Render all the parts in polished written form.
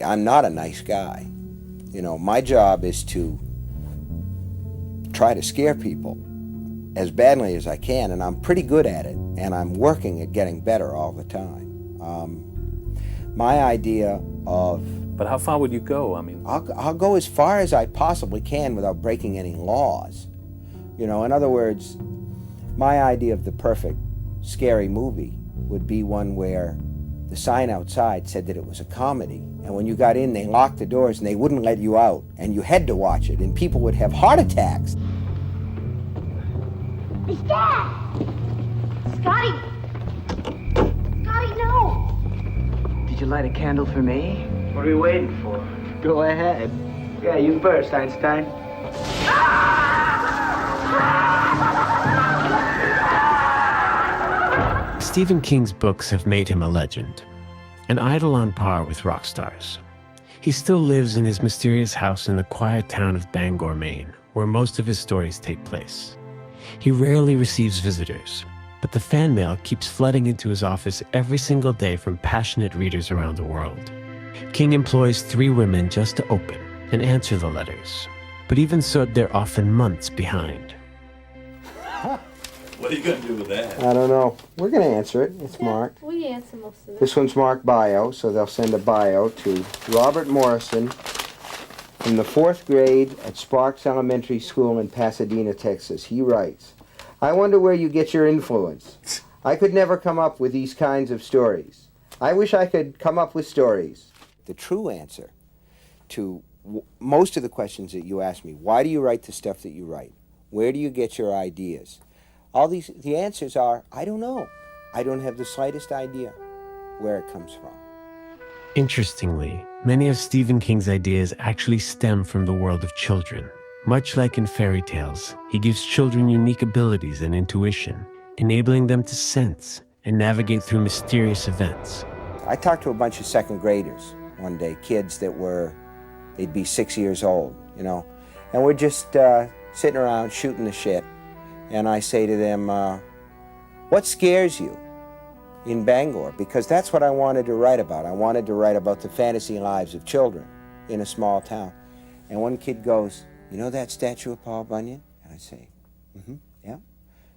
I'm not a nice guy. You know, my job is to try to scare people as badly as I can, and I'm pretty good at it, and I'm working at getting better all the time. My idea of... But how far would you go? I mean, I'll go as far as I possibly can without breaking any laws. You know, in other words, my idea of the perfect scary movie would be one where the sign outside said that it was a comedy, and when you got in, they locked the doors and they wouldn't let you out, and you had to watch it, and people would have heart attacks. It's Dad! Scotty! Scotty, no! Did you light a candle for me? What are we waiting for? Go ahead. Yeah, you first, Einstein. Stephen King's books have made him a legend, an idol on par with rock stars. He still lives in his mysterious house in the quiet town of Bangor, Maine, where most of his stories take place. He rarely receives visitors, but the fan mail keeps flooding into his office every single day from passionate readers around the world. King employs 3 women just to open and answer the letters, but even so, they're often months behind. what are you going to do with that? I don't know. We're going to answer it. It's marked. We answer most of it. This one's marked bio, so they'll send a bio to Robert Morrison from the 4th grade at Sparks Elementary School in Pasadena, Texas. He writes, I wonder where you get your influence. I could never come up with these kinds of stories. I wish I could come up with stories. The true answer to most of the questions that you ask me, why do you write the stuff that you write? Where do you get your ideas? The answers are, I don't know. I don't have the slightest idea where it comes from. Interestingly, many of Stephen King's ideas actually stem from the world of children. Much like in fairy tales, he gives children unique abilities and intuition, enabling them to sense and navigate through mysterious events. I talked to a bunch of 2nd graders one day, kids that they'd be 6 years old, you know, and we're just sitting around shooting the shit, and I say to them, what scares you in Bangor? Because that's what I wanted to write about. I wanted to write about the fantasy lives of children in a small town. And one kid goes, you know that statue of Paul Bunyan? And I say, yeah.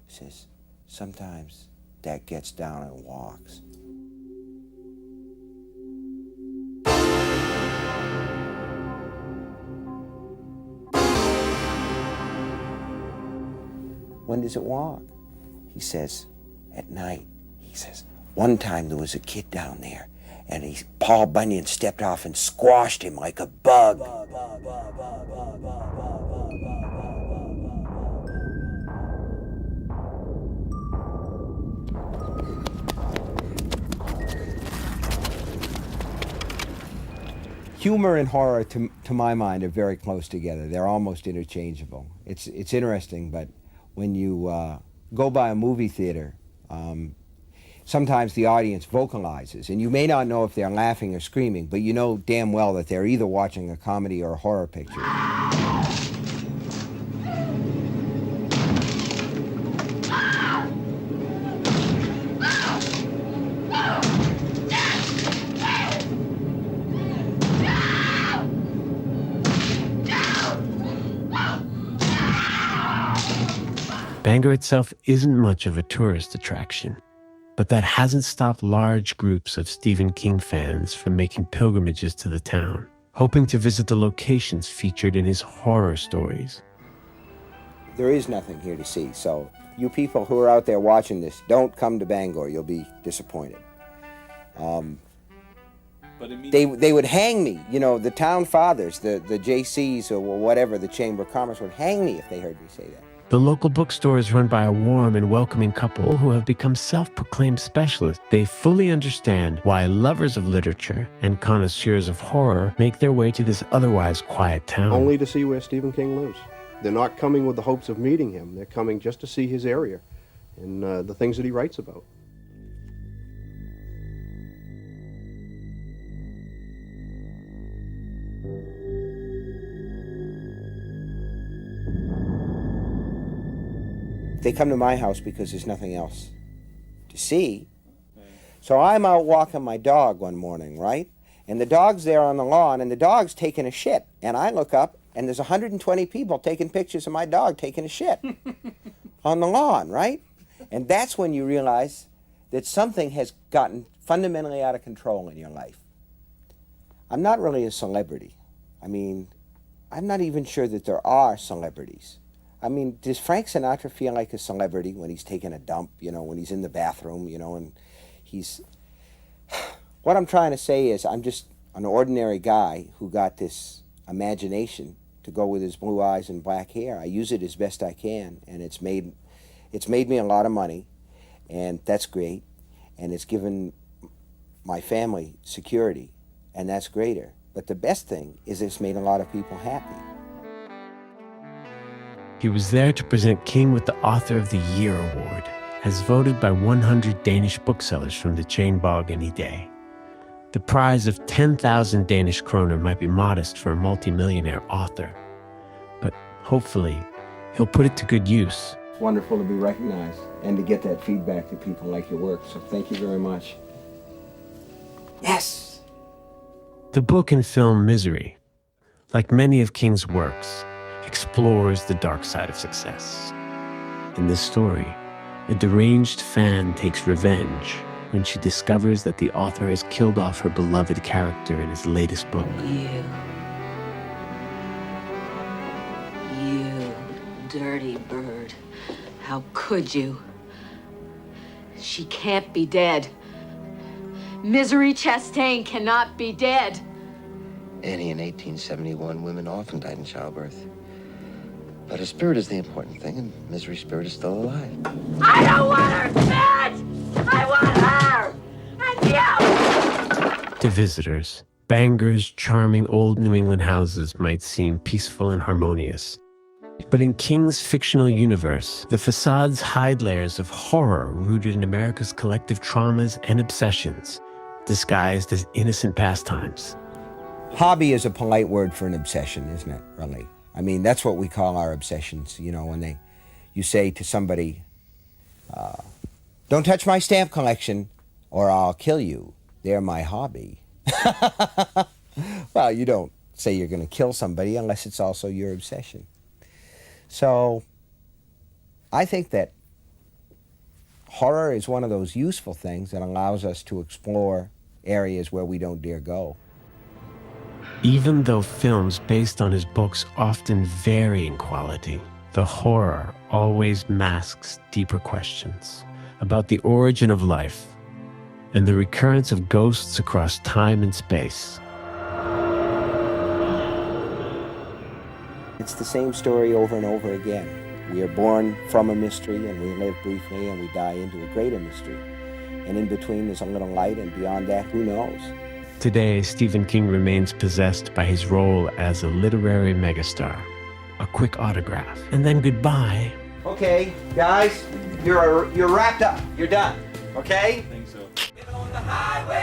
He says, sometimes Dad gets down and walks. When does it walk? He says, at night. He says, one time there was a kid down there, and Paul Bunyan stepped off and squashed him like a bug. Humor and horror, to my mind, are very close together. They're almost interchangeable. It's interesting, but when you go by a movie theater, sometimes the audience vocalizes, and you may not know if they're laughing or screaming, but you know damn well that they're either watching a comedy or a horror picture. Bangor itself isn't much of a tourist attraction, but that hasn't stopped large groups of Stephen King fans from making pilgrimages to the town, hoping to visit the locations featured in his horror stories. There is nothing here to see, so you people who are out there watching this, don't come to Bangor. You'll be disappointed. They would hang me, you know, the town fathers, the JCs or whatever, the Chamber of Commerce would hang me if they heard me say that. The local bookstore is run by a warm and welcoming couple who have become self-proclaimed specialists. They fully understand why lovers of literature and connoisseurs of horror make their way to this otherwise quiet town. Only to see where Stephen King lives. They're not coming with the hopes of meeting him. They're coming just to see his area and the things that he writes about. They come to my house because there's nothing else to see. So I'm out walking my dog one morning, right? And the dog's there on the lawn, and the dog's taking a shit. And I look up, and there's 120 people taking pictures of my dog taking a shit on the lawn, right? And that's when you realize that something has gotten fundamentally out of control in your life. I'm not really a celebrity. I mean, I'm not even sure that there are celebrities. I mean, does Frank Sinatra feel like a celebrity when he's taking a dump, you know, when he's in the bathroom, you know, and he's... What I'm trying to say is I'm just an ordinary guy who got this imagination to go with his blue eyes and black hair. I use it as best I can, and it's made me a lot of money, and that's great, and it's given my family security, and that's greater. But the best thing is it's made a lot of people happy. He was there to present King with the Author of the Year award, as voted by 100 Danish booksellers from the chain bog any day. The prize of 10,000 Danish kroner might be modest for a multimillionaire author, but hopefully he'll put it to good use. It's wonderful to be recognized and to get that feedback that people like your work, so thank you very much. Yes! The book and film Misery, like many of King's works, explores the dark side of success. In this story, a deranged fan takes revenge when she discovers that the author has killed off her beloved character in his latest book. You dirty bird. How could you? She can't be dead. Misery Chastain cannot be dead. Annie, in 1871, women often died in childbirth. But her spirit is the important thing, and Misery's spirit is still alive. I don't want her dead! I want her! And you! To visitors, Bangor's charming old New England houses might seem peaceful and harmonious. But in King's fictional universe, the facades hide layers of horror rooted in America's collective traumas and obsessions, disguised as innocent pastimes. Hobby is a polite word for an obsession, isn't it, really? I mean, that's what we call our obsessions, you know, when you say to somebody, don't touch my stamp collection or I'll kill you. They're my hobby. Well, you don't say you're going to kill somebody unless it's also your obsession. So I think that horror is one of those useful things that allows us to explore areas where we don't dare go. Even though films based on his books often vary in quality, the horror always masks deeper questions about the origin of life and the recurrence of ghosts across time and space. It's the same story over and over again. We are born from a mystery, and we live briefly, and we die into a greater mystery. And in between there's a little light, and beyond that, who knows? Today, Stephen King remains possessed by his role as a literary megastar. A quick autograph, and then goodbye. Okay, guys, you're wrapped up. You're done. Okay? I think so. Get on the highway.